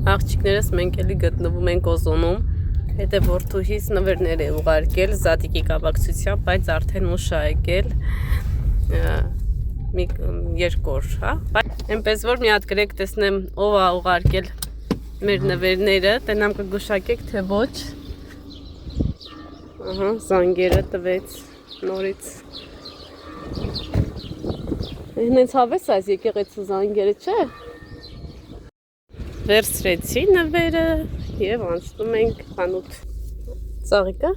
Աղջիկներս մենք էլի գտնվում ենք Օզոնում, հետը որդուհիս նվերներ է ուղարկել Զատիկի կապակցությամբ, բայց արդեն ուշ է եկել, երկու օր, հա? Էնպես որ մի հատ գրեք տեսնեմ ով է ուղարկել մեր նվերները, տենամ կգուշակեք, թե ոչ։ Ահա, զանգերը տվեց նորից։ Հենց հավես այս եկեղեցու զանգերը, չէ՞։ Վերցրեցի նվերը և անցնում ենք խանութ։ Ծաղիկը։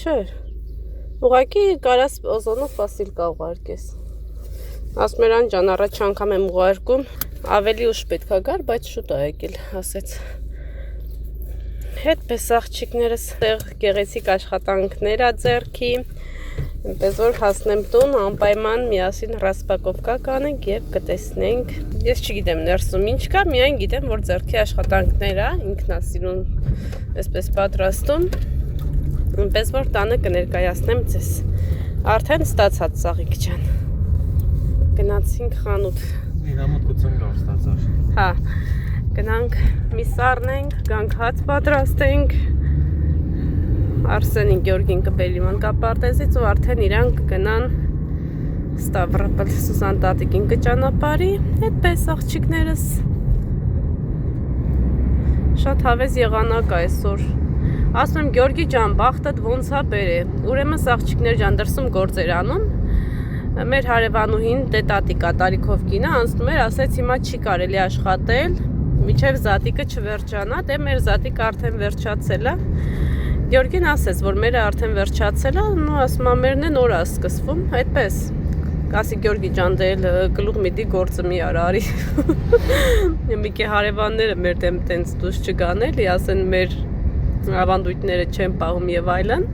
Չէ։ Ուղղակի կարաս Օզոնով Վասիլկա ուղարկես։ Ասում էր Անջան, առաջ անգամ եմ ուղարկում, ավելի ուշ պետք է գար, բայց շուտ է եկել, ասեց։ Հետպես աղջիկներս գեղեցիկ աշխատանքներ ա ձեռքի, այնպես որ հասնեմ տուն, անպայման միասին ռասպակովկա կանենք և կտեսնենք։ Ես չգիտեմ ներսում ինչ կա, միայն գիտեմ, որ ձեռքի աշխատանքներ ա, ինքնասիրուն այսպես պատրաստում, այնպես որ տանը կներկայացնեմ ձեզ։ Արդեն ստացած Ծաղիկ ջան։ Գնացինք խանութ։ Իրամուտքություն կար ստացար։ Հա, գնանք միս առնենք, գանք հաց պատրաստենք, Արսենին Գյորգին կբերի մանկապարտեզից ու արդեն իրանք կգնան Ստավրոպոլ Սուզան տատիկին կճանապարհի, այդպես աղջիկներս։ Շատ հավես եղանակ է այսօր։ Ասում եմ Գյորգի ջան, բախտդ ոնց է բերե։ Ուրեմն աղջիկներ ջան դրսում գործեր անում։ Մեր հարևանուհին տատիկա տարիքով կինը անցնում էր, ասեց հիմա չի կարելի աշխատել, մինչև Զատիկը չվերջանա, դե մեր Զատիկը արդեն վերջացել է։ Գյորգին ասեց, որ մերը արդեն վերջացել է, ու ասում է մերն է նոր է սկսվում, այդպես։ Ասի Գյորգի ջան, դե գլուխ միտի գործը մի արի։ Մի քիչ հարևանները մեր դեմ տենց դուրս չգան էլի, ասեն մեր ավանդույթները չեն պահում եւ այլն։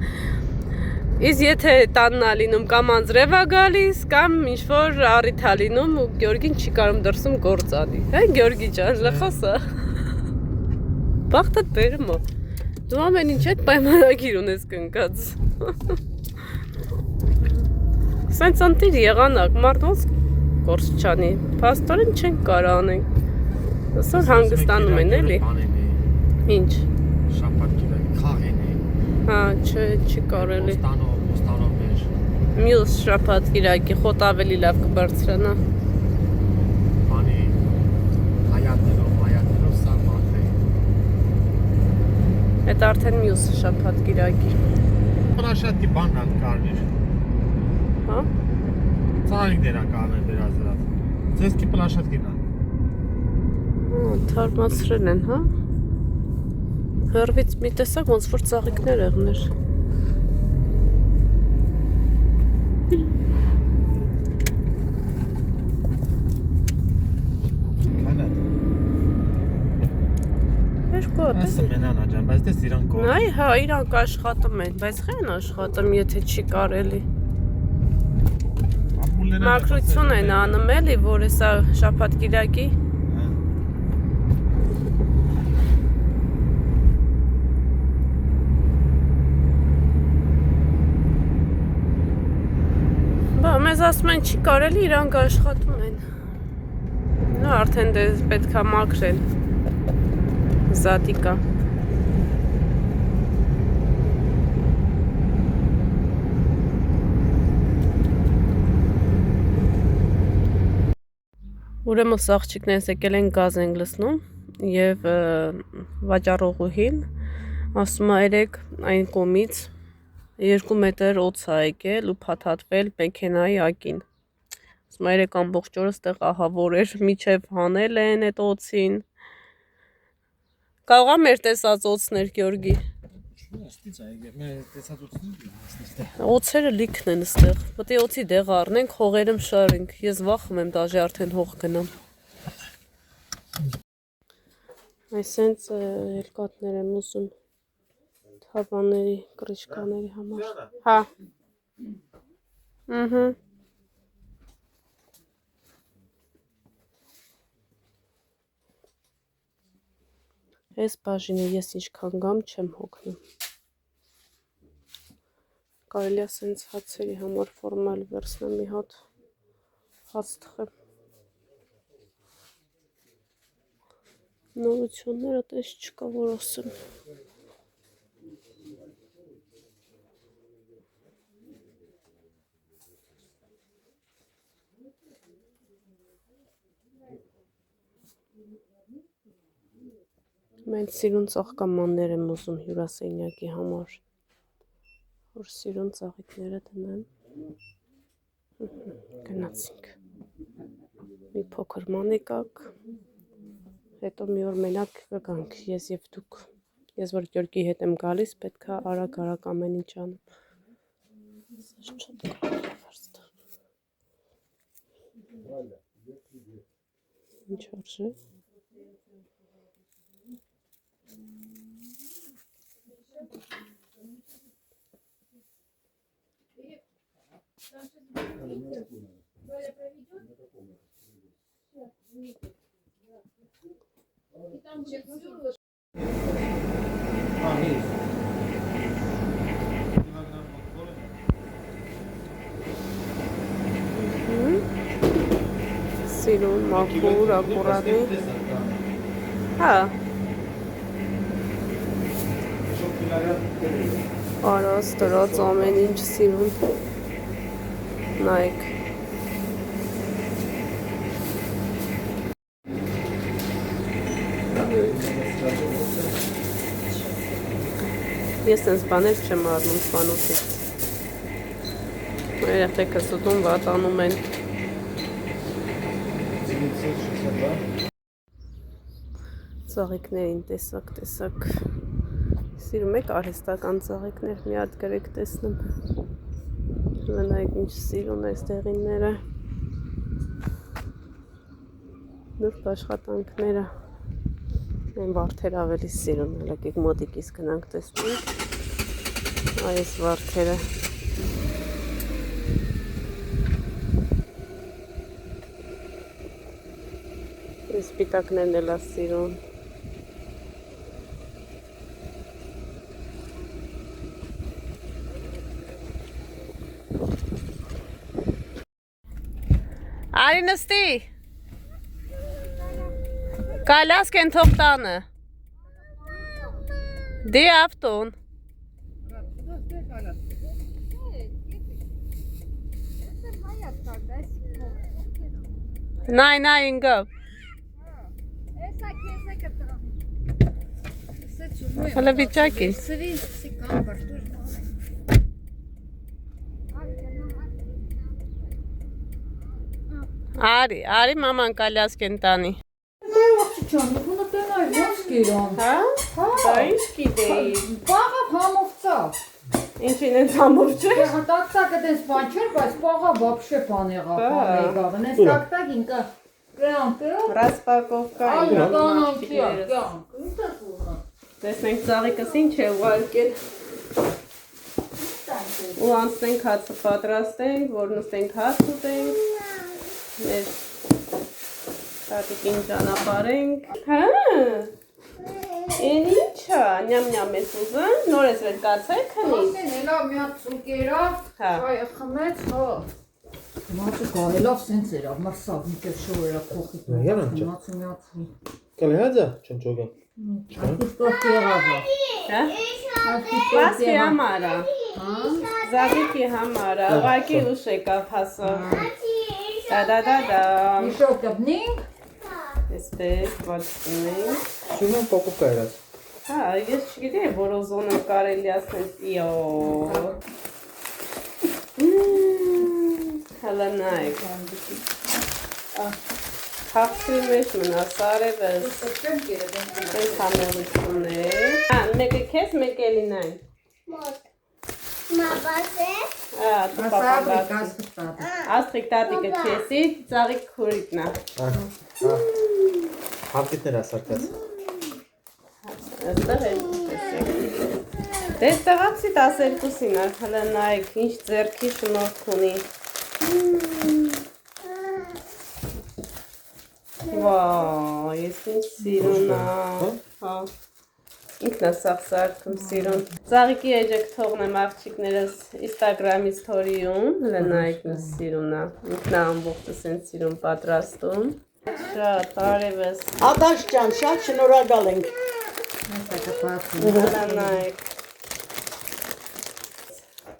Իսկ եթե տանն է լինում կամ անձրև է գալիս, կամ ինչ-որ առիթ է լինում, ու Գյորգին չի կարում դրսում գործ անի։ Հա Գյորգի ջան, լխոսա։ Բախտդ բերում է։ Դու ամեն ինչ հետ պայմանագիր ունես կնկած։ Սենց ընտիր եղանակ, մարդ ոնց գործ չանի, փաստորեն չենք կարա անենք։ Այսօր հանգստանում են էլի։ Ինչ։ Շաբաթ գիրակ խաղեն է։ Հա, չի կարելի։ Ոստանով մեր։ Մյուս շաբաթ գիրակի խոտ ավելի լավ կբարձրանա։ Բանի հայատներով սարմատ է։ Այդ արդեն մյուս շաբաթ գիրակի։ Պլաշատի բանն կարներ։ Հա։ Ծաղիկ դերա կարներ վերազրավ։ Ձեզքի պլաշատկին է։ Թարմացրել են, հա։ Հեռվից մի տեսակ ոնց որ ծաղիկներ եղներ։ Քանա։ Երկու հատ։ Ասը մենան աջան, բայց դες իրանք կողմ։ Այ, հա, իրանք աշխատում են, բայց խեն աշխատում, եթե չի կարելի։ Մակրություն են անում էլի, որ հեսա շաբաթ գիրակի։ Բա, մեզ ասում են չի կարելի, իրանք աշխատում են։ Նո, արդեն դե պետք է մաքրեն։ Զատիկա։ Ուրեմն աղջիկներս եկել են գազ են լցնում և վաճառողուհին ասում է երեք այն կողմից 2 մետր օձ է եկել ու փաթաթվել մեքենայի ակին։ Ասում է երեք ամբողջ օրը ստեղ ահավոր էր, միջև հանել են այդ օձին։ Կարող է մեր տեսած օձներ Գյորգի։ Օձերը լիքն են ստեղ, պետք է օձի դեղ առնենք, հողերում շարենք, ես վախում եմ դաժե արդեն հող գնամ։ Այսենց երկաթներ եմ ուզում թավանների, կրիչկաների համար։ Հա։ Այս բաժինը ես ինչքան գամ չեմ հոգնում։ Կարելի է սենց հացերի համար ֆորմալ վերցնեմ մի հատ հաց թխեմ։ Նորությունները տես չկա, որ ասեմ։ Մենք սիրուն ծաղկամաններ եմ ուզում հյուրասենյակի համար, որ սիրուն ծաղիկները դնեմ։ Գնացինք։ Մի փոքր ման եկակ, հետո մի օր մենակ կգանք, ես և դուք։ Ես որ Գյորգի հետ եմ գալիս, պետք է արագ ամեն ինչ անեմ։ Ինչ արժե։ Սիրուն, մաքուր, ակուրատի։ Հա։ Արած, տրած, ամեն ինչ սիրուն։ Նայք։ Ես տենց բաներ չեմ առնում սպանոցից։ Երեխեքը սուտում վատանում են։ Ծաղիկներին տեսակ։ Սիրում եք արհեստական ծաղիկներ, մի հատ գրեք տեսնեմ։ Նայեք ինչ սիրուն այս տեղինները։ Նուրբ աշխատանքները։ Այն վարդերը ավելի սիրուն, եկեք մոտիկից գնանք տեսնենք։ Այս վարդերը։ Այս սպիտակներն էլ է սիրուն։ Արի նստի։ Коляскен թողտանը։ Դի ավտոն։ Նայ ինգա։ Հələ վիճակի։ Արի մաման коляскен տանի։ Bunu ben ayvaz geliyorum. Հա։ Դա ինչ գիտեի։ Bağab hamovtsab. Ինչին են համով չէ։ Так эдես բան չէր, բայց bağab вообще բան եղավ, բան եղավ։ Նես так ինքը կրան։ Ռասպակովկա։ Տեսնենք ծաղիկս ինչ է ուղարկել։ Ու անցնենք հացը պատրաստենք, որ նստենք հաց ուտենք։ Մեր տատիկին ճանապարհենք։ Հա։ Էն ինչա, նյամ ես ուզում, նոր ես վեր կացեք քնի։ Ասենելով մի հատ ծուկերով, շայը խմեց, հա։ Մածը գալելով սենց երավ, մարսավ միկև շորերը կողի։ Մածը միացի։ Կալեհաձա, չնչոգան։ Արտիստոք եղավ։ Հա։ Պասկի համարա։ Զավիկի համարա, ուղակի ուշ եկավ հասա։ Da. Еще կպնինք։ Այսպես բացնենք։ Շունան պոկոկա երաց։ Հա, ես չգիտեի, որ օզոնը կարելի ասենց իո։ Հələ նայք։ Խաղցի մեջ մնաս, արևս։ Այս համելություններ։ Հա, մեկը քեզ, մեկ էլի նայն։ Աստղիկ տատիկը չեսի, ծաղիկ քուրիկնա։ Հապիտներ ասարկած։ Աստեղ է դες տղացի 12-ին հələ նայք, ինչ ձերքի շնորհք ունի։ Վայ, ես ինչ սիրուն հա։ Ինքն է սաղսարկում սիրուն։ Ծաղիկի էջեք թողնեմ աղջիկներս Instagram-ի story-ում, հələ նայեք ինչ սիրուն է։ Ինքն է ամբողջը սենց սիրուն պատրաստում։ Շատ արևս։ Ադաշ ջան, շատ շնորհակալ ենք։ Հալանայք։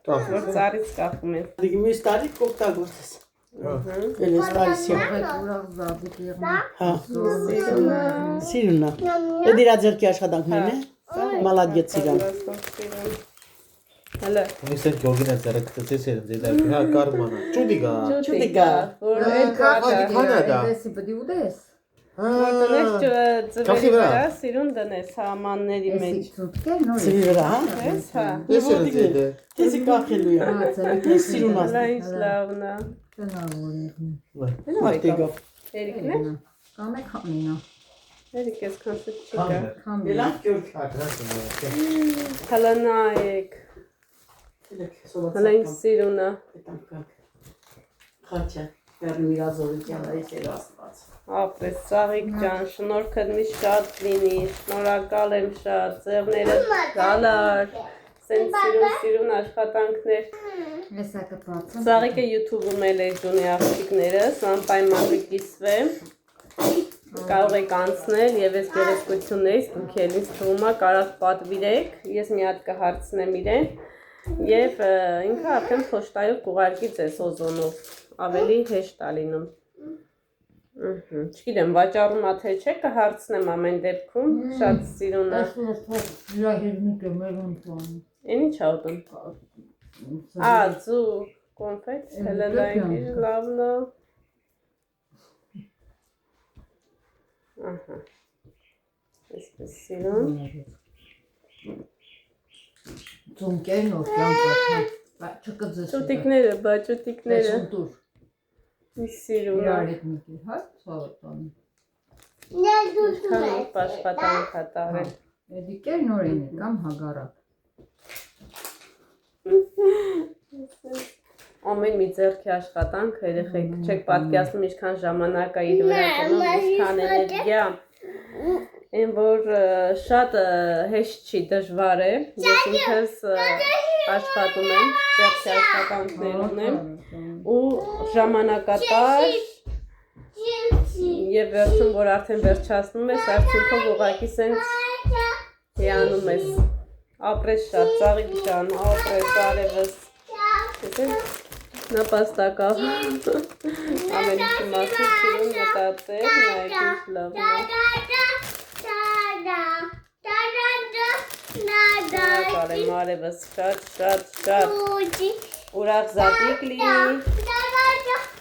Որ ծառից կախում են։ Մյուս տարի կօգտագործես։ Էլես տարիսյա։ Հա։ Սիրունա։ Էդ իրա ձերքի աշխատանքներն է։ Մալադյեց իրան։ Հələ։ Միսեն գորգին է ձերը կտեցես երեմ ձեդար։ Հա կարմանա։ Ճուդիգա։ Ճուտիկա։ Որ էլ Կանադա։ Դեսի բդի ուդես։ Որտեղ ծվերի վրա սիրուն դնես համանների մեջ։ Ծրի վրա, հա։ Ես հա։ Ես եմ ձեդը։ Տեզի կախելու է։ Սիրունա։ Լայնց լավն է։ Մարտեգով։ Երիկն է։ Կամ է քամինա։ Երիկ ես քանսը չկա։ Էլա գորգ։ Հալանայք։ Հալանք սիրունը։ Խաչա։ Վերնի իրազորության այս էր ասված։ Ապրես Սաղիկ ջան, շնորհքդ միշտ շատ լինի, շնորհակալ եմ շատ, ձեռները գալար, սենց սիրուն աշխատանքներ։ Հեսա կպացում։ Սաղիկը YouTube-ում էլ է ունի աղջիկներս, անպայման կիսվեմ, կարող եք անցնել և ես գեղեցկություններից դուք էլ ինձ թվում է կարող պատվիրեք, ես մի հատ կհարցնեմ իրեն և ինքը արդեն փոշտայով կուղարկի ձեզ օզոնով, ավելի հեշտ է լինում։ Չգիտեմ, վաճառում ա թե չէ կհարցնեմ ամեն դեպքում, շատ սիրուն է։ Իրա հերմիկ է մերուն տոն։ Են ինչ ա ուտում։ Ձու կոնֆետ, հելելայքի լավն է։ Ահա, այսպես սիրուն։ Ծունկերն որ կյանք չկձես։ Ճուտիկները, բա ճուտիկները։ Սիրուն է։ Իրա հերմիկ է, հա, սավատանի։ Քանով աշխատանք ա տարել։ Էդիկեր նորին է, կամ հագարակ։ Ամեն մի ձեռքի աշխատանք, երեխեք, չեք պատկերացնում ինչքան ժամանակ է իր վրա տանում, ինչքան էներգիա, այն որ շատ հեշտ չի, դժվար է, ես ինքս աշխատում եմ, ձեռքի աշխատանքներ ունեմ ու ժամանակատար և վերջում, որ արդեն վերջացնում ես, արդյունքով ուղղակի սենց հիանում ես, ապրես շատ, Սաղիկ ջան, ապրես, արևս, նպաստակա, ամեն ինչի մասին սիրուն մտածել, նայեք ինչ լավն է։ Շնորհակալ եմ արևս, շատ ուրախ զատիկ լինի,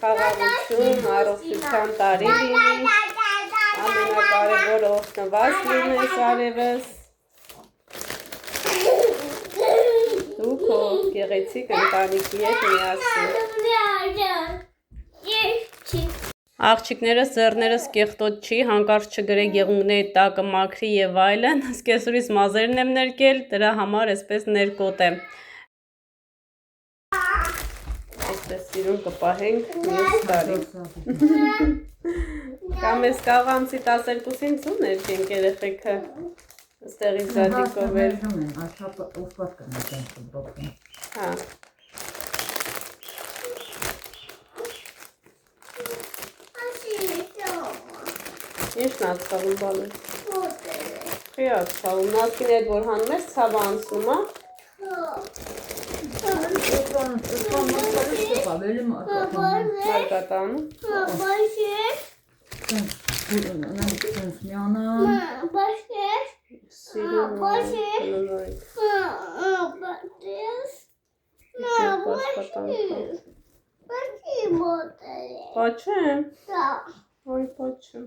խաղաղություն, առողջության տարի լինի, ամենակարևորը օգնված լինես արևս, դու քո գեղեցիկ ընտանիքի հետ միասին։ Աղջիկներս ձեռներս կեղտոտ չի, հանկարծ չգրեք եղունգների տակը մաքրի և այլն, սկեսուրից մազերն եմ ներկել, դրա համար այսպես ներկոտեմ։ Այսպես սիրուն կպահենք մյուս տարի։ Կամ ես կարող ամսի 12-ին ծուն ներկենք երեխեքը, ստեղի զատիկով էր։ Հա։ Ինչն ացխաղում բալում։ Խի ացխաղում, նասկին էդ որ հանում ես ցավը անցնում, հա։ Մարգատանում։ Սիրուն Պաչեմ։ Ոյ պաչեմ։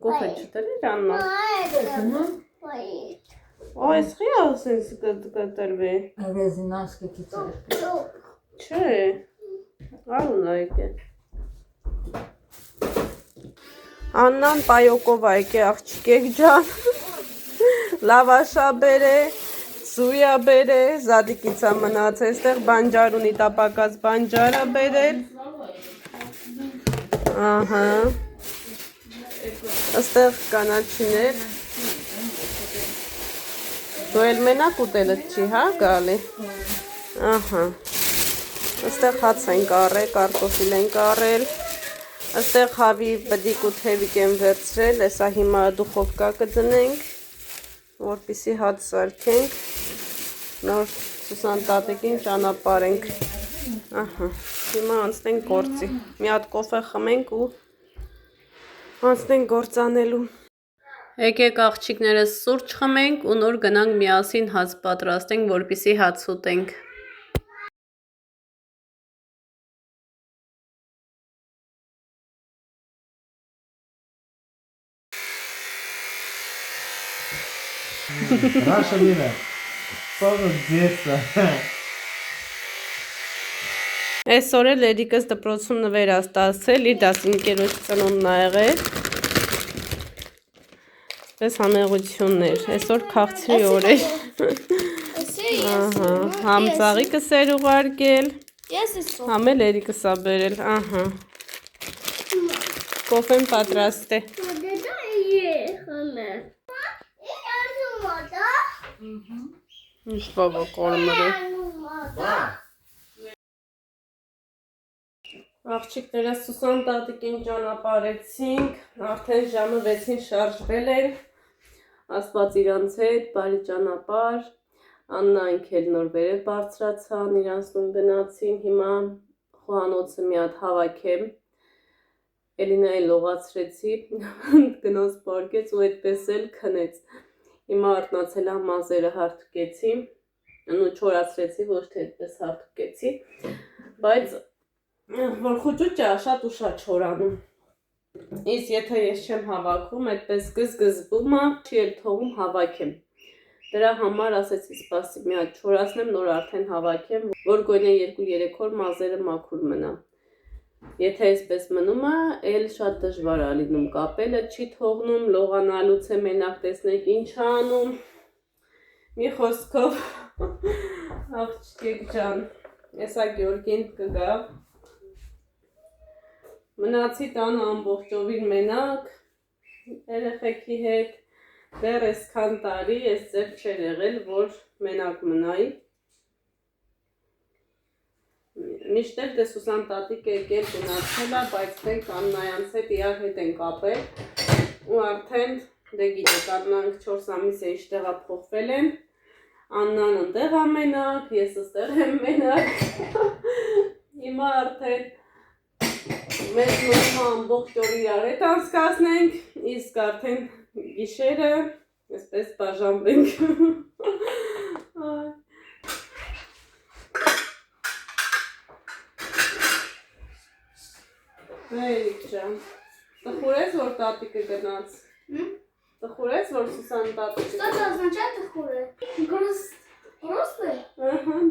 Կոֆե չտրիր աննա։ Այս խի ասենց կտրվի։ Ռեզինանսկի կիցեր։ Չէ, արունայք է։ Աննան պայոկով այք է աղջիկեք ջան, լավաշա բեր է, սույա բեր է, զադիկիցա մնաց էստեղ բանջար ունի տապակած բանջարա բերել, ահա, աստեղ կանաչիներ, դու էլ մենակ ուտելըտ չի, հա գալի, ահա, Այստեղ հաց ենք առել, կարտոֆիլ ենք առել։ Այստեղ հավի բդիկ ու թևիկ են վերցրել, հեսա հիմա դուխովկա կդնենք, որպեսզի հաց սարքենք, նոր Սուսան տատիկին ճանապարհենք։ Ահա, հիմա անցնենք գործի։ Մի հատ կոֆե խմենք ու անցնենք գործանելու։ Եկեք աղջիկներս սուրճ խմենք ու նոր գնանք միասին հաց պատրաստենք, որպեսզի հաց ուտենք։ Раша Лина. Սովը ձեսը։ Այսօր էլ Էրիկս դպրոցում նվեր աստացել, իր դասընկերոջ ծնունդն ա եղել։ Պես համեղություններ, այսօր քաղցրի օր էր։ Ահա, համ ծաղիկս էր ուղարկել, համ էլ Էրիկս ա բերել, ահա։ Կոֆեն պատրաստ է։ Ինչ բաբա կորմր է։ Աղջիկներս Սուսան տատիկին ճանապարհեցինք, արդեն ժամը 6-ին շարժվել են, ասված իրանց հետ, բարի ճանապարհ, Աննայինք էլ նոր վերև բարձրացան, իրանց տուն գնացին, հիմա խոհանոցը մի հատ հավաքեմ, Էլինային լողացրեցի, գնոց պարկեց ու այդպես էլ քնեց, հիմա արթնացել եմ մազերը հարթուկեցի, ու չորացրեցի, ոչ թե այդպես հարթուկեցի, բայց որ խուճուճը շատ ու շատ չորանում, իսկ եթե ես չեմ հավաքում, այդպես գզգզվում է, չի էլ թողում հավաքեմ, դրա համար ասեցի սպասի մի հատ չորացնեմ, նոր արդեն հավաքեմ, որ գոնե 2-3 օր մազերը մաքուր մնա, եթե այսպես մնում է, էլ շատ դժվար է լինում կապելը, չի թողնում, լողանալուց է մենակ տեսնեք ինչ է անում, մի խոսքով, աղջիկ ջան, եսա Գյորգին կգա, մնացի տանը ամբողջովին մենակ, երեխեքի հետ, դեռ այսքան տարի ես ձեր չեր եղել, որ մենակ մնայի, միշտ էլ դե Սուսան տատիկ եկել գնացել է, բայց մենք Աննայանց հետ իրար հետ ենք ապել, ու արդեն դե գիտեք, Աննանք 4 ամիս է իշտեղափոխվել են, Աննան ընդեղ է մենակ, ես ըստեղ եմ մենակ, հիմա արդեն Մեզ մնում ամբողջ օր իրար հետ անցկացնենք, իսկ արդեն գիշերը այսպես բաժանվենք։ Էրիկ ջան, տխուր ես, որ տատիկը գնաց։ Տխուր ես, որ Սուսան տատիկը գնաց։ Что означает тхуре? Грустный?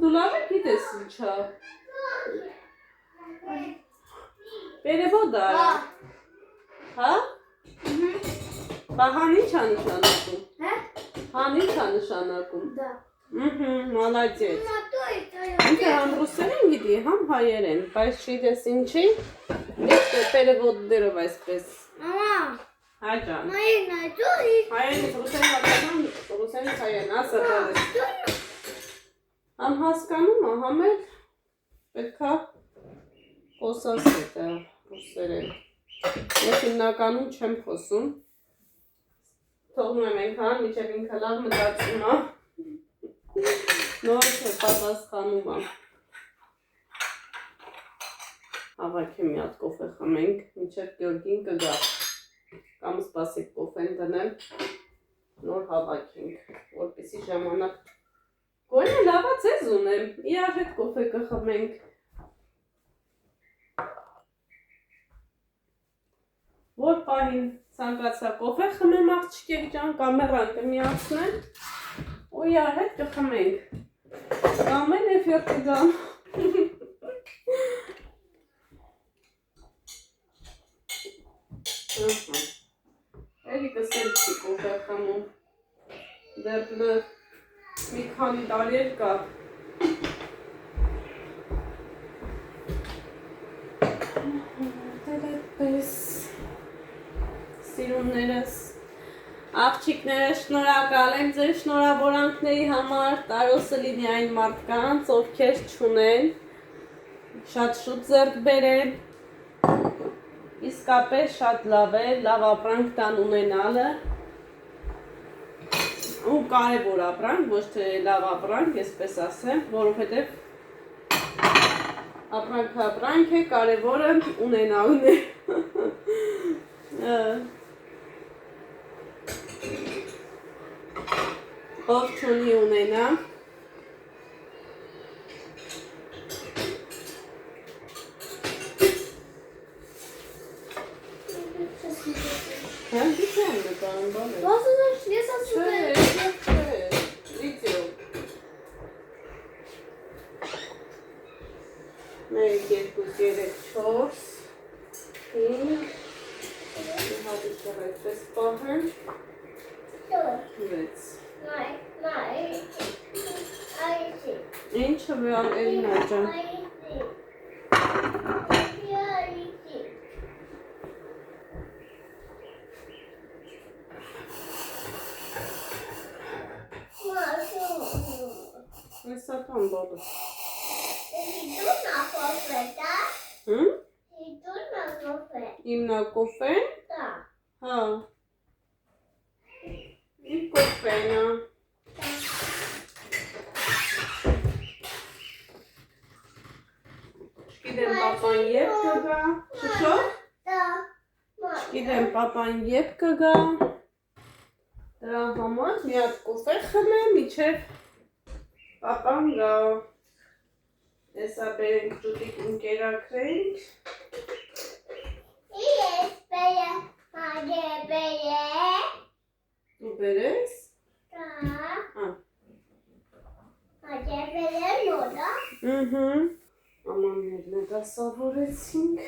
Դու լավ եք գիտես ինչա։ Перевод արա։ Հա? Բա հան ինչ ա նշանակում։ Հան ինչ ա նշանակում։ Да. Молодец։ Инքը Ինքը համ ռուսերեն գիտի, համ հայերեն, բայց չգիտես ինչի։ Դե переводներով այսպես։ Мама, Հա ջան։ найду и... Հայերենից ռուսերեն հասկանում, ռուսերենից հայերեն, ասա դալես։ Համ հասկանում ա, համ էլ պետք է խոսաս հետը ռուսերեն։ Ես հիմնականում չեմ խոսում։ Թողնում եմ ենքան, միջև ինքը լավ մտածում ա։ Նոր թե պատասխանում ա։ Հավաքի մի հատ կոֆե խմենք, միջև Գյորգին կգա։ Կամ սպասեք կոֆեն դնել, նոր հավաքենք, որպեսի ժամանակ։ Գոնե լավա ձեզ ունեմ, իրար հետ կոֆե կխմենք։ Որ պահին ցանկացա կոֆե խմեմ աղջիկեք ջան, կամերան կմիացնեմ ու իրար հետ կխմենք։ Կամ էլ էֆիր կգամ։ Էրիկս էլ չի կոֆե խմում։ Դեռ մի քանի տարի էլ կա։ Սիրուններս, աղջիկներս շնորհակալ եմ ձեր շնորհավորանքների համար, տարօսը լինի այն մարդկանց, ովքեր չունեն, շատ շուտ ձեռք բերել։ Իսկապես շատ լավ է, լավ ապրանք տան ունենալը։ Ու կարևոր ապրանք, ոչ թե լավ ապրանք, այսպես ասեմ, որովհետև ապրանք է, կարևորը ունենալն է։ Ով չունի ունենա։ Հա, դիքան նկարում բանը։ Was ist das? Wie ist das zu sehen? Վիդեո։ Մեկ, երկուս, երեք, չորս, հինգ, հատուցով այդպես պահեմ, վեց։ Ինչը վեալ Էլինա ջան։ Հեսա տան բաբը։ Իմնա կոֆեն։ Հա։ Իմ կոֆենա։ Չգիտեմ պապան եբ կգա։ Շշո՞։ Չգիտեմ պապան եբ կգա։ Դրա համար մի հատ կոֆե խմեմ, միջև պապան գա։ Հեսա բերենք ճուտիկ ընկերակրենք։ Դու բերես։ Ամաններն է դասավորեցինք։